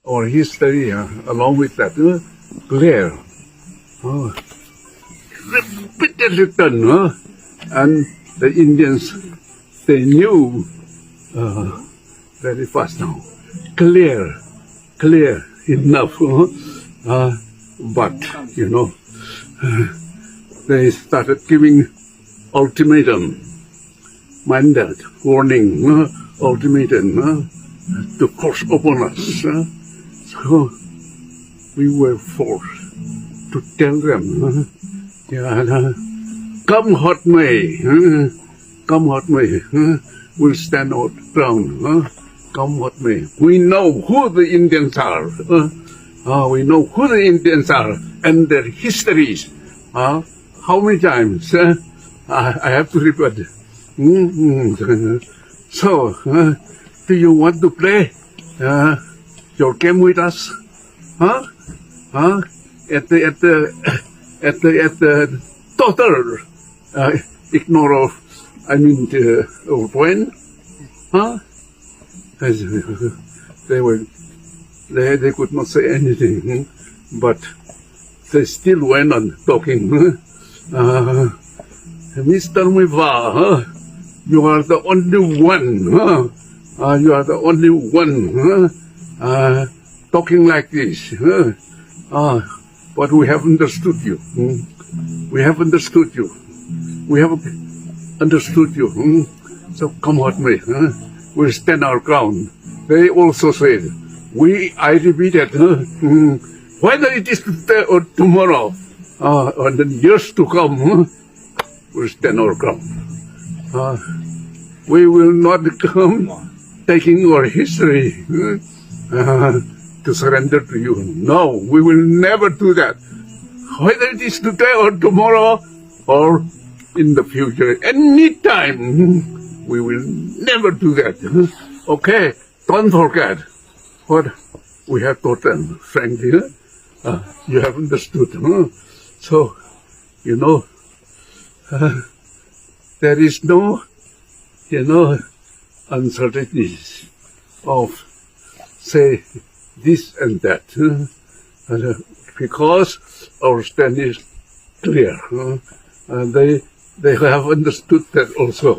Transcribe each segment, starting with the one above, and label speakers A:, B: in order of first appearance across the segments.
A: or history along with that clear, repeatedly done, and the Indians, they knew very fast now, clear enough, but you know, they started giving ultimatum, mandate, warning, ultimatum to cross upon us. So we were forced to tell them, come what may, we'll stand our ground, come what may. We know who the Indians are, we know who the Indians are and their histories. How many times I have to repeat? So, do you want to play your game with us? At the total ignore of, our point? They could not say anything, but they still went on talking. Mr. Muivah, you are the only one. You are the only one talking like this. But we have understood you. We have understood you. We have understood you. So come what may, we'll stand our ground. They also said, I repeated, whether it is today or tomorrow, or the years to come, we'll stand our ground. We will not come taking our history to surrender to you. No, we will never do that. Whether it is today or tomorrow or in the future, any time, we will never do that. Okay, don't forget what we have taught them, frankly. You have understood. So, you know, there is no, uncertainties of, say, this and that, because our stand is clear. They have understood that also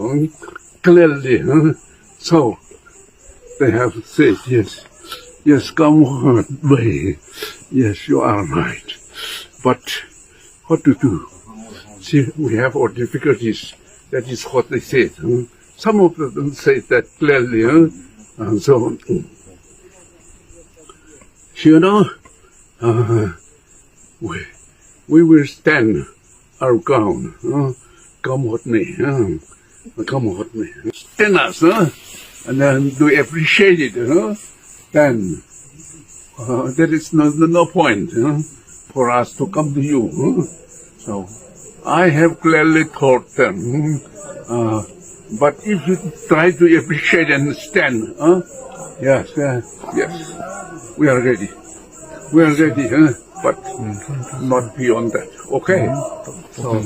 A: clearly. So they have said, yes, come what may. Yes, you are right. But what to do? See, we have our difficulties. That is what they said. Some of them say that clearly. And so, we will stand our ground. Come what may. Come what may. Stand us, and then do appreciate it. Then there is no point for us to come to you. So I have clearly taught them. But if you try to appreciate and stand, yes, we are ready. We are ready, but not beyond that. Okay? So,